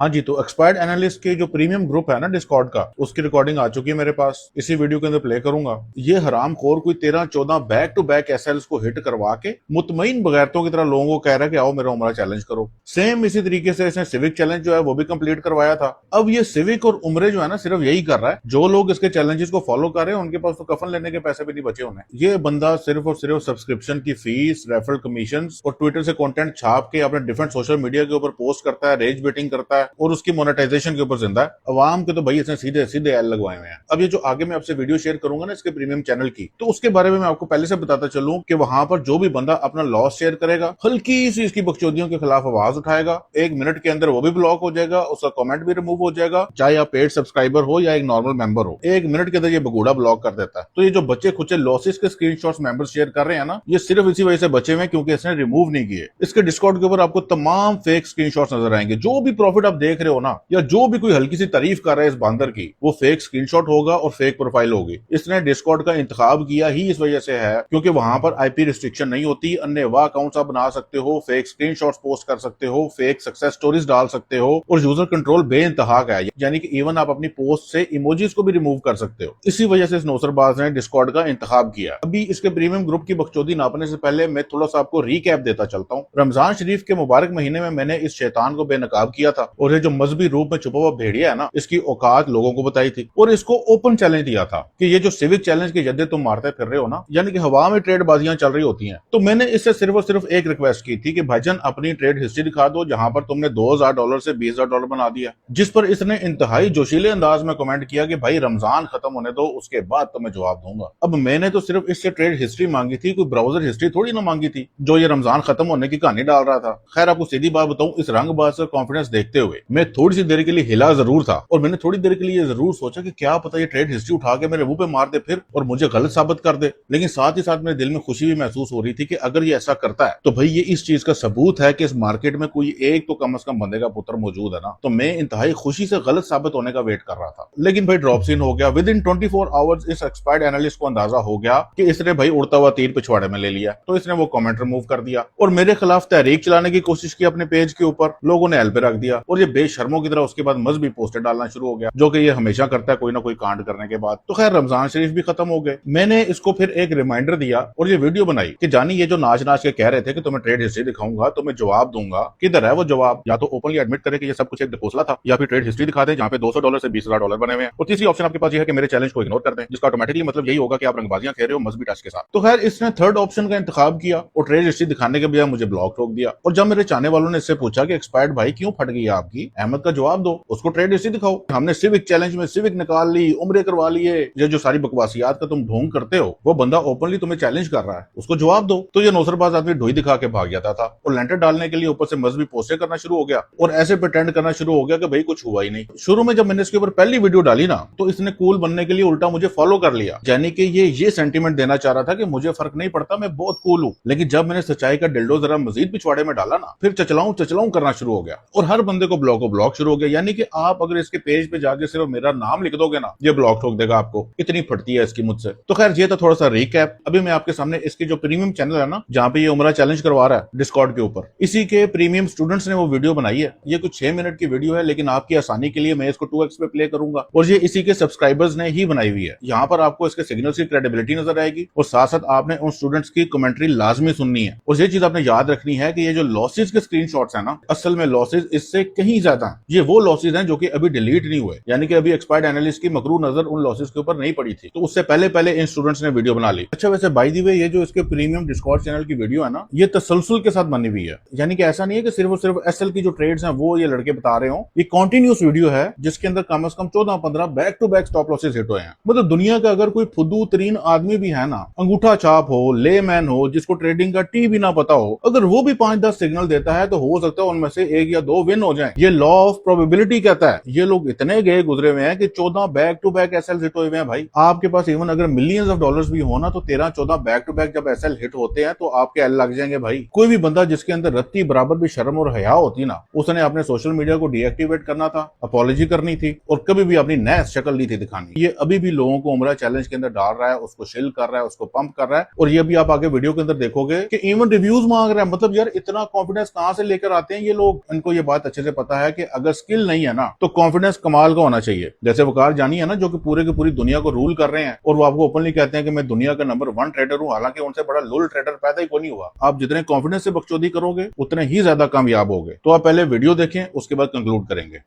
हाँ जी, तो expert analyst के जो प्रीमियम ग्रुप है ना डिस्कॉर्ड का, उसकी रिकॉर्डिंग आ चुकी है मेरे पास। इसी वीडियो के अंदर प्ले करूंगा। ये हरामखोर कोई 13-14 बैक टू बैक एसएल्स को हिट करवा के मुतमईन बगैरतों की तरह लोगों को कह रहा है कि आओ मेरा उमरा चैलेंज करो। सेम इसी तरीके से इसने सिविक चैलेंज जो है वो भी कंप्लीट करवाया था। अब ये सिविक और उमरे जो है ना सिर्फ यही कर रहा है, जो लोग इसके चैलेंजेस को फॉलो कर रहे हैं उनके पास तो कफन लेने के पैसे भी नहीं बचे उन्हें। ये बंदा सिर्फ और सिर्फ सब्सक्रिप्शन की फीस, रेफरल कमीशन और ट्विटर से कंटेंट छाप के अपने डिफरेंट सोशल मीडिया के ऊपर पोस्ट करता है, रेज बेटिंग करता है और उसकी मोनेटाइजेशन के ऊपर जिंदा है। अवाम के तो भाई इसने सीधे सीधे एल लगवाए हुए हैं। अब ये जो आगे मैं आपसे वीडियो शेयर करूंगा ना इसके प्रीमियम चैनल की, तो उसके बारे में मैं आपको पहले से बताता चलूं कि वहां पर जो भी बंदा अपना लॉस शेयर करेगा, हल्की सी इसकी बकचोदियों के खिलाफ आवाज उठाएगा, 1 मिनट के अंदर वो भी ब्लॉक हो जाएगा, उसका कमेंट भी रिमूव हो जाएगा, चाहे आप पेड सब्सक्राइबर हो या एक नॉर्मल मेंबर हो, 1 मिनट के अंदर ये बगूड़ा ब्लॉक कर देता है। तो ये जो बच्चे खुचे लॉसेस के स्क्रीनशॉट्स मेंबर्स शेयर कर रहे हैं ना, ये सिर्फ इसी वजह से बचे हुए हैं क्योंकि इसने रिमूव नहीं किए। इसके डिस्कॉर्ड के ऊपर आपको तमाम फेक स्क्रीनशॉट्स नजर आएंगे। जो भी प्रॉफिट आप देख रहे हो ना, या जो भी कोई हल्की सी तारीफ कर रहा है इस बंदर की, वो फेक स्क्रीनशॉट होगा और फेक प्रोफाइल होगी। इसने डिस्कॉर्ड का इंतखाब किया ही इस वजह से है क्योंकि वहां पर आईपी रिस्ट्रिक्शन नहीं होती। अन्य वाह अकाउंट्स आप बना सकते हो, फेक स्क्रीनशॉट्स पोस्ट कर सकते हो, फेक सक्सेस स्टोरीज डाल सकते हो और यूजर कंट्रोल बेइंतहा का है, यानी कि इवन आप अपनी पोस्ट से इमोजीज को भी रिमूव कर सकते हो। इसी वजह से इस नौसरबाज ने डिस्कॉर्ड का इंतखाब किया। अभी इसके प्रीमियम ग्रुप की बकचोदी नापने से पहले मैं थोड़ा सा आपको रीकैप देता चलता हूँ। रमजान शरीफ के मुबारक महीने में मैंने इस शैतान को बेनकाब किया था और ये जो मजहबी रूप में छुपा हुआ भेड़िया है ना, इसकी औकात लोगों को बताई थी और इसको ओपन चैलेंज दिया था कि ये जो सिविक चैलेंज की जद्दे तुम मारते फिर रहे हो ना, यानी कि हवा में ट्रेड बाजियां चल रही होती हैं, तो मैंने इससे सिर्फ और सिर्फ एक रिक्वेस्ट की थी कि भाईजान अपनी ट्रेड हिस्ट्री दिखा दो जहां पर तुमने $2000 से $20000 बना दिया। जिस पर इसने इंतहाई जोशीले अंदाज में कमेंट किया कि भाई रमजान खत्म होने दो, उसके बाद तो मैं जवाब दूंगा। अब मैंने तो सिर्फ इससे ट्रेड हिस्ट्री मांगी थी, कोई ब्राउजर हिस्ट्री थोड़ी ना मांगी थी जो ये रमजान खत्म होने की कहानी डाल रहा था। खैर आपको सीधी बात बताऊं, इस रंगबाज का कॉन्फिडेंस देखते हुए मैं थोड़ी सी देर के लिए हिला जरूर था और मैंने थोड़ी देर के लिए जरूर सोचा कि क्या पता ये ट्रेड हिस्ट्री उठा के मेरे मुंह पे मार दे फिर और मुझे गलत साबित कर दे। लेकिन साथ ही साथ मेरे दिल में खुशी भी महसूस हो रही थी कि अगर ये ऐसा करता है तो भाई ये इस चीज का सबूत है कि इस मार्केट में कोई एक तो कम से कम बंदे का पुत्र मौजूद है ना। तो मैं इंतहाई खुशी से गलत साबित होने का वेट कर रहा था, लेकिन भाई ड्रॉप सीन हो गया। विद इन 24 आवर्स इस एक्सपर्ट एनालिस्ट को अंदाजा हो गया कि इसने भाई उड़ता हुआ तीर पिछवाड़े में ले लिया, तो इसने वो कमेंट रिमूव कर दिया और मेरे खिलाफ तहरीक चलाने की कोशिश की अपने पेज के ऊपर। लोगों ने एल पे रख दिया और ये बेशर्मों की तरह उसके बाद मजहबी पोस्टर डालना शुरू हो गया, जो कि ये हमेशा करता है कोई ना कोई कांड करने के बाद। तो खैर रमजान शरीफ भी खत्म हो गए। मैंने इसको फिर एक रिमाइंडर दिया और ये वीडियो बनाई कि जानी ये जो नाच नाच के कह रहे थे कि तुम्हें ट्रेड हिस्ट्री दिखाऊंगा, तुम्हें जवाब दूंगा, किधर है वो जवाब? या तो ओपनली एडमिट करे कि ये सब कुछ एक डिपोसला था, या फिर ट्रेड हिस्ट्री दिखा दे जहां पे $200 से $20000 बने हुए हैं। और तीसरी ऑप्शन आपके पास ये है कि मेरे चैलेंज को इग्नोर कर दें, जिसका ऑटोमेटिकली मतलब यही होगा कि आप रंगबाजियां खेल रहे हो मजहबी टच के साथ। तो खैर इसने थर्ड ऑप्शन का इंतखाब किया और ट्रेड हिस्ट्री दिखाने के बजाय मुझे ब्लॉक ठोक दिया। और जब मेरे चाहने वालों ने इससे पूछा कि एक्सपायर्ड भाई क्यों फट गई आपकी, अहमद का जवाब दो, उसको ट्रेड हिस्ट्री दिखाओ, हमने सिविक चैलेंज में सिविक निकाल ली, उम्रे करवा लिए, ये जो सारी बकवासियात का तुम ढोंग करते हो वो बंदा ओपनली तुम्हें चैलेंज कर रहा है, उसको जवाब दो। तो ये नौसरबाज आदमी ढोई दिखा के भाग जाता था और लेंटर डालने के लिए ऊपर से मजहबी पोस्टें करना शुरू हो गया और ऐसे प्रिटेंड करना शुरू हो गया कि भाई कुछ हुआ ही नहीं। शुरू में जब मैंने इसके ऊपर पहली वीडियो डाली ना, तो इसने कूल बनने के लिए उल्टा मुझे फॉलो कर लिया, यानी कि ये सेंटीमेंट देना चाह रहा था कि मुझे फर्क नहीं पड़ता, मैं बहुत कूल हूं। लेकिन जब मैंने सच्चाई का डिल्डो जरा मजीद पिछवाड़े में डाला ना, फिर चचलाऊं करना शुरू हो गया और हर बंदे को ब्लॉक शुरू हो गया। यानी कि आप अगर इसके पेज पे जाके सिर्फ मेरा नाम लिख दोगे ना, ये ब्लॉक ठोक देगा आपको, इतनी फटती है इसकी मुझसे। तो खैर ये था थोड़ा सा रिकैप। अभी मैं आपके सामने इसकी जो प्रीमियम चैनल है ना, जहां पे ये उमरा चैलेंज करवा रहा है डिस्कॉर्ड के ऊपर, इसी के प्रीमियम स्टूडेंट्स ने वो वीडियो बनाई है। ये कुछ 6 मिनट की वीडियो है, लेकिन आपकी आसानी के लिए मैं इसको 2x पे प्ले करूंगा और ये इसी के सब्सक्राइबर्स ने ही बनाई हुई है। यहाँ पर आपको इसके सिग्नल्स की क्रेडिबिलिटी नजर आएगी और साथ साथ आपने उन स्टूडेंट्स की कमेंट्री लाजमी सुननी है। और ये चीज आपने याद रखनी है कि ये जो लॉसेज के स्क्रीनशॉट्स है ना, असल में लॉसेज इससे कहीं ज्यादा है। ये वो लॉसेज हैं जो कि अभी डिलीट नहीं हुए, यानी कि अभी एक्सपर्ट एनालिस्ट की मकरू नजर उन लॉसेज के ऊपर नहीं पड़ी थी, तो उससे पहले इन स्टूडेंट्स ने वीडियो बना ली। अच्छा वैसे बाय द वे ये जो इसके प्रीमियम डिस्कॉर्ड चैनल की वीडियो है ना, ये तसलसल के साथ बनी हुई है, यानी कि ऐसा नहीं है कि सिर्फ और सिर्फ एसएल की जो ट्रेड्स हैं वो ये लड़के बता रहे हो। ये कॉन्टिन्यूस वीडियो है जिसके अंदर कम से कम 14-15 back to back stop losses hit हुए हैं। मतलब दुनिया का अगर कोई फुद्दू तरीन आदमी भी है ना, अंगूठा छाप हो, लेमैन हो, जिसको ट्रेडिंग का टी भी ना पता हो, अगर वो भी 5-10 सिग्नल देता है तो हो सकता है उनमें से 1 या 2 विन हो जाए। ये लॉ ऑफ प्रोबेबिलिटी कहता है। ये लोग इतने गए गुजरे हुए हैं कि 14 back to back SL hit हुए हैं भाई। आपके पास इवन अगर मिलियंस ऑफ डॉलर्स भी हो ना, तो 13-14 बैक टू बैक जब एसएल हिट होते हैं तो आपके एल लग जाएंगे भाई। कोई भी बंदा जिसके अंदर रत्ती बराबर भी शर्म और हया होती ना, उसने अपने सोशल मीडिया को डीएक्टिवेट करना था, अपॉलॉजी करनी थी और कभी भी अपनी नया शक्ल नहीं थी दिखानी। ये अभी भी लोगों को उमरा चैलेंज के अंदर डाल रहा है, उसको शिल कर रहा है, उसको पंप कर रहा है। और ये भी आप आगे वीडियो के अंदर देखोगे कि इवन रिव्यूज मांग रहा है। मतलब यार इतना कॉन्फिडेंस कहां से लेकर आते हैं ये लोग, इनको ये बात अच्छे से पता पता है कि अगर स्किल नहीं है ना तो कॉन्फिडेंस कमाल का होना चाहिए। जैसे वकार जानी है ना, जो कि पूरे की पूरी दुनिया को रूल कर रहे हैं और वो आपको ओपनली कहते हैं कि मैं दुनिया का नंबर 1 ट्रेडर हूं, हालांकि उनसे बड़ा लुल ट्रेडर पैदा ही कोई नहीं हुआ। आप जितने कॉन्फिडेंस से बकचोदी करोगे उतने ही ज्यादा कामयाब होगे। तो आप पहले वीडियो देखें, उसके बाद कंक्लूड करेंगे।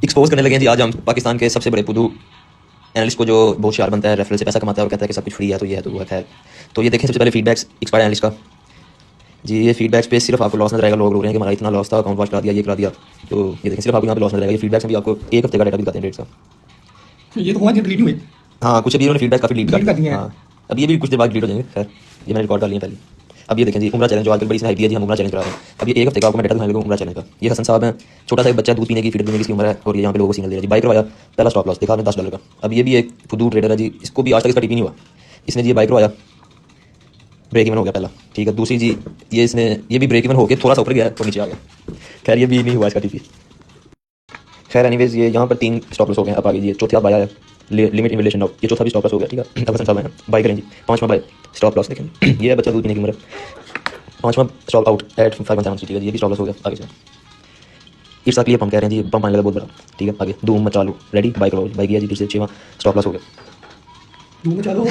एक्सपोज करने लगे हैं जी आज हम पाकिस्तान के सबसे बड़े पुदू एनालिस्ट को, जो बहुत शार बनता है, रेफरल से पैसा कमाता है और कहता है कि सब कुछ फ्री है, तो ये है तो वो है। तो ये देखें सबसे पहले फीडबैक्स एक्सपायर्ड एनालिस्ट का जी। ये फीडबैक्स पे सिर्फ आपको लॉस नजर आएगा। लोग रो रहे हैं कि हमारा इतना लॉस था, अकाउंट वॉच करा दिया, ये करा दिया। तो ये देखें सिर्फ आपको यहाँ पे लॉस नजर आएगा। ये फीडबैक्स में भी आपको एक हफ्ते का डेटा भी दिखाते हैं डेट्स का। ये तो हुआ डिलीट हुए। हाँ, कुछ अभी उन्होंने फीडबैक काफी डिलीट कर दिए हैं। हाँ, अब ये भी कुछ देर बाद डिलीट हो जाएंगे। खैर ये मैंने रिकॉर्ड कर लिया पहले। अब ये देखें जी, उमरा चैलेंज जो आजकल बड़ी हाइप है जी, हम उमरा चैलेंज करा रहे हैं। अब ये एक हफ्ते का आपको मैं डेटा दिखाऊंगा उमरा चैलेंज का। ये हसन साहब हैं, छोटा सा एक बच्चा, दूध पीने की, फीड देने की उम्र है, और ये यहाँ पे लोगों को सिग्नल दे रहा है जी। बाइक करवाया, पहला स्टॉप लॉस दिखा में $10 का। अब ये भी एक फुदू ट्रेडर है जी, इसको भी आज तक इसका टीपी नहीं हुआ। इसने जी बाइक करवाया, ब्रेक इवन हो गया पहला, ठीक है। दूसरी जी ये इसने ये भी ब्रेक इवन होकर थोड़ा सा ऊपर गया और नीचे आ गया। खैर ये भी नहीं हुआ इसका टीपी। खैर एनीवेज ये यहाँ पर 3 स्टॉप लॉस हो गए। अब आगे जी चौथा बाय आया, लिमिट इन्वेलेशन ऑफ, ये चौथा भी स्टॉप लॉस हो गया, ठीक है। अब हसन साहब हैं, बाय करें जी, 5वां बाय स्टॉप लॉस देखें। ये बच्चा दूध पीने की उम्र है, 5वां स्टॉप आउट एट 5.7, ठीक है। ये भी स्टॉप लॉस हो गया। आगे से इस क्लियर हम कह रहे हैं जी, पंप आने लगा बहुत बड़ा, ठीक है। आगे धूम मचालू रेडी, बाइक करो, बाइक किया जी, फिर से 6वां स्टॉप लॉस हो गया। धूम चालू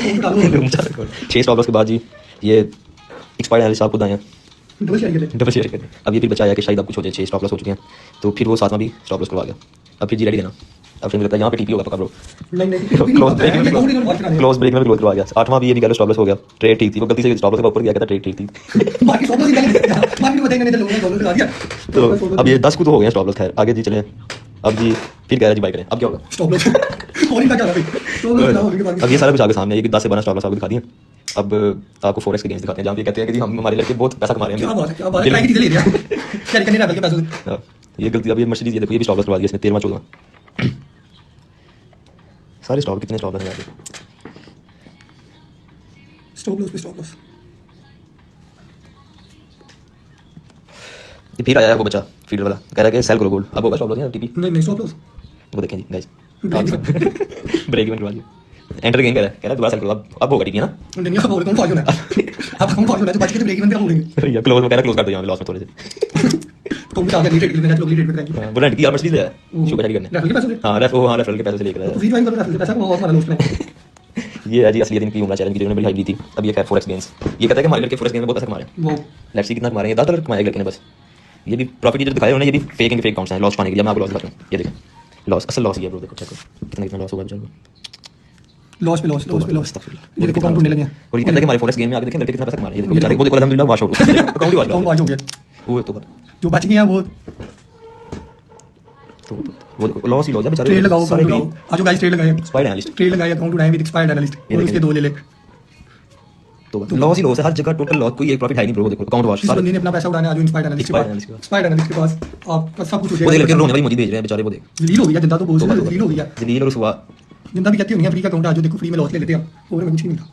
6 स्टॉप लॉस के बाद जी ये एक्सपायर्ड एनालिस्ट आपको दाएं डबल शेयर करें। अब ये फिर बचा आया कि शायद अब कुछ हो जाए, 6 स्टॉप लॉस हो चुके हैं, तो फिर वो 7वां भी स्टॉप लॉस करवा गया। अब फिर जी रेडी देना। अब फिर मुझे लगता है यहाँ पे टीपी होगा पक्का ब्रो। क्लोज ब्रेक में भी क्लोज करवा गया। 8वां भी ये भी गलत स्टॉप लॉस हो गया। ट्रेड ठीक थी, वो गलती से स्टॉप लॉस के ऊपर गया, कहता ट्रेड ठीक थी। बाकी स्टॉप लॉस मार्केट बताएंगे नहीं तो लोगों ने डॉलर लगा दिया। तो अब ये 10 को तो हो गया स्टॉप लॉस। खैर आगे जी चले। अब जी फिर कह रहा है जी बाय करें। अब क्या होगा? स्टॉप लॉस और इनका क्या है? अब ये सारा कुछ आगे सामने, ये 10 से 12 स्टॉप लॉस आपको दिखा दिए। अब आपको फॉरेक्स के गेम्स दिखाते हैं, जहाँ पे कहते हैं कि जी हम हमारे लड़के बहुत पैसा कमा रहे हैं। क्या बात है, क्या बात है, ट्राई की चीजें ले रहे हैं क्या करने रहा है पैसे। हाँ, ये गलती। अब ये मर्सिडीज, ये देखो ये भी स्टॉप लॉस करवा दिया इसने, 13वां 14वां सारे स्टॉप। कितने स्टॉप लॉस हैं? स्टॉप लॉस पे स्टॉप लॉस। ये फिर आया है वो बच्चा फीडर वाला, कह रहा है कि सेल करो गोल्ड। अब होगा स्टॉप लॉस या टीपी? नहीं स्टॉप लॉस वो देखें जी गाइस, ब्रेक इवन करवा दिया। एंटर गेम कह रहा है दोबारा सेल करो। अब होगा टीपी ना? नहीं अब कौन फॉलो है, अब कौन फॉलो है तो बच के ब्रेक इवन पे होंगे। या क्लोज, वो कह रहा क्लोज कर दो यहाँ पे लॉस में थोड़े से। तो मुझे आगे लीड में लोग लीड में करेंगे। बोला कि यार मर्सिडीज ले आया शुगर करेंगे। रेफरल के पैसे हाँ रेफरल के पैसे से लेकर आया। फ्री ज्वाइन करो, रेफरल के पैसा को और हमारा लॉस में। ये है जी असली दिन की उमरा चैलेंज की, जिन्होंने बड़ी हाइप दी थी। अब ये खैर फॉरेक्स गेम्स, ये कहता है कि हमारे लड़के फॉरेक्स गेम में बहुत पैसा कमा रहे हैं। वो लेट्स सी कितना कमा रहे हैं। $10 कमाया लड़के ने बस। ये भी प्रॉफिट जो दिखाया उन्होंने, ये भी फेक अकाउंट्स हैं लॉस पाने के लिए। मैं आपको लॉस दिखाता हूँ, ये देखें लॉस, असल लॉस ये ब्रो, देखो चेक करो कितना लॉस हुआ बेचारे। लॉस पे लॉस, लॉस पे लॉस। ये देखो अकाउंट ढूंढने लगे हैं और ये कहता है कि हमारे फॉरेक्स गेम में आगे देखें लड़के कितना पैसा कमा रहे हैं। ये देखो बेचारे, वो देखो अल्हम्दुलिल्लाह वॉश आउट अकाउंट ही अकाउंट वाच हो गया। वो तो जो बच गए हैं वो वो देखो लॉस ही लॉस है बेचारे। ट्रेड लगाओ, अकाउंट लगाओ। आज गाइस ट्रेड लगाए, एक्सपायर्ड एनालिस्ट, ट्रेड लगाए, अकाउंट उठाए विद एक्सपायर्ड एनालिस्ट और उसके 2 ले ले। तो लॉस ही लॉस है हर जगह, टोटल लॉस, कोई एक प्रॉफिट है नहीं ब्रो। देखो अकाउंट वॉश इस बंदे ने अपना पैसा उड़ाने आज इंस्पायर्ड एनालिस्ट के पास आपका सब कुछ हो वो देख जाएगा। लड़के रोने वाली मुझे भेज रहे हैं बेचारे। वो देख जलील हो गया जनता, तो बहुत जलील हो गया। जलील और उसवा जनता भी कहती होनी है फ्री का अकाउंट आज देखो फ्री में लॉस ले लेते हैं, और में कुछ नहीं मिलता।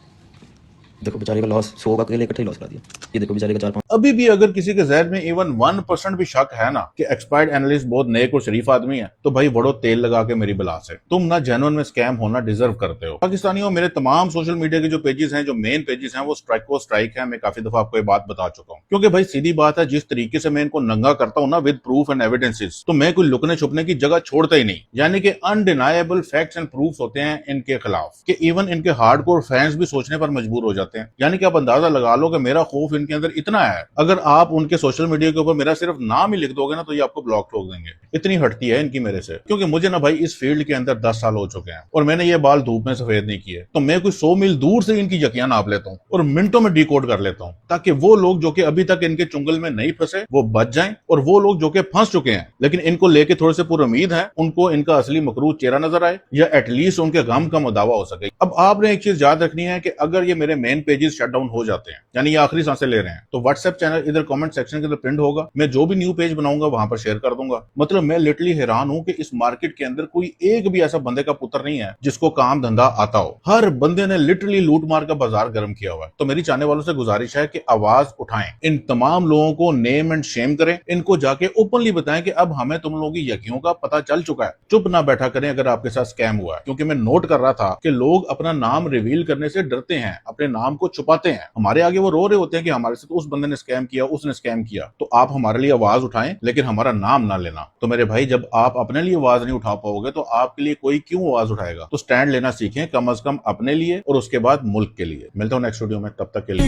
देखो बेचारे का लॉस 100 का इकट्ठा ही लॉस करा दिया। ये देखो बेचारे का 4-5। अभी भी अगर किसी के जहन में इवन 1% भी शक है ना कि एक्सपायर्ड एनालिस्ट बहुत नेक और शरीफ आदमी है, तो भाई बड़ो तेल लगा के मेरी बिला से। तुम ना जेन्युइन में स्कैम होना डिजर्व करते हो। पाकिस्तानियों, मेरे तमाम सोशल मीडिया के जो पेजेस हैं, जो मेन पेजेस हैं, वो स्ट्राइक है। मैं काफी दफा आपको ये बात बता चुका हूँ, क्योंकि भाई सीधी बात है, जिस तरीके से मैं इनको नंगा करता हूँ ना विद प्रूफ एंड एविडेंसेस, तो मैं कोई लुकने छुपने की जगह छोड़ता ही नहीं। यानी कि अनडिनाइबल फैक्ट्स एंड प्रूफ होते हैं इनके खिलाफ, कि इवन इनके हार्डकोर फैंस भी सोचने पर मजबूर हो जाते हैं। यानी कि आप अंदाजा लगा लो कि मेरा खौफ इनके अंदर इतना है, अगर आप उनके सोशल मीडिया के ऊपर मेरा सिर्फ नाम ही लिख दोगे ना, तो ये आपको ब्लॉक ठोक देंगे। इतनी हटती है इनकी मेरे से। क्योंकि मुझे ना भाई इस फील्ड के अंदर 10 साल हो चुके हैं, और मैंने ये बाल धूप में सफेद नहीं किए, तो मैं कोई 100 मील दूर से इनकी यकियां नाप लेता हूँ और मिनटों में डिकोड कर लेता हूँ, ताकि वो लोग जो कि अभी तक इनके चुंगल में नहीं फंसे वो बच जाएं, और वो लोग जो कि फंस चुके हैं लेकिन इनको लेके थोड़े से पूरी उम्मीद है, उनको इनका असली मकरूज चेहरा नजर आए, या एटलीस्ट उनके गम का मुदावा हो सके। अब आपने एक चीज याद रखनी है कि अगर ये मेरे मेन पेजेस शट डाउन हो जाते हैं, यानी ये आखिरी सांसें ले रहे हैं, तो व्हाट्सएप चैनल इधर कमेंट सेक्शन के अंदर पिन होगा, मैं जो भी न्यू पेज बनाऊंगा वहां पर शेयर कर दूंगा। मतलब मैं लिटरली हैरान हूं कि इस मार्केट के अंदर कोई एक भी ऐसा बंदे का पुत्र नहीं है जिसको काम धंधा आता हो। हर बंदे ने लिटरली लूट मार का बाजार गर्म किया हुआ है। तो मेरी चाहने वालों से गुजारिश है कि आवाज उठाएं, इन तमाम लोगों को नेम एंड शेम करें, इनको जाके ओपनली बताएं कि अब हमें तुम लोगों की यकियों का पता चल चुका है। चुप ना बैठा करें अगर आपके साथ स्कैम हुआ है, क्योंकि मैं नोट कर रहा था कि लोग अपना नाम रिवील करने से डरते हैं, अपने नाम को छुपाते हैं। हमारे आगे वो रो रहे होते हैं कि हमारे साथ उस बंदे ने स्कैम किया, उसने स्कैम किया। तो आप हमारे लिए आवाज उठाएं, लेकिन हमारा नाम ना लेना। तो मेरे भाई, जब आप अपने लिए आवाज नहीं उठा पाओगे तो आपके लिए कोई क्यों आवाज उठाएगा? तो स्टैंड लेना सीखें, कम से कम अपने लिए और उसके बाद मुल्क के लिए। मिलता हूं नेक्स्ट वीडियो में, तब तक के लिए।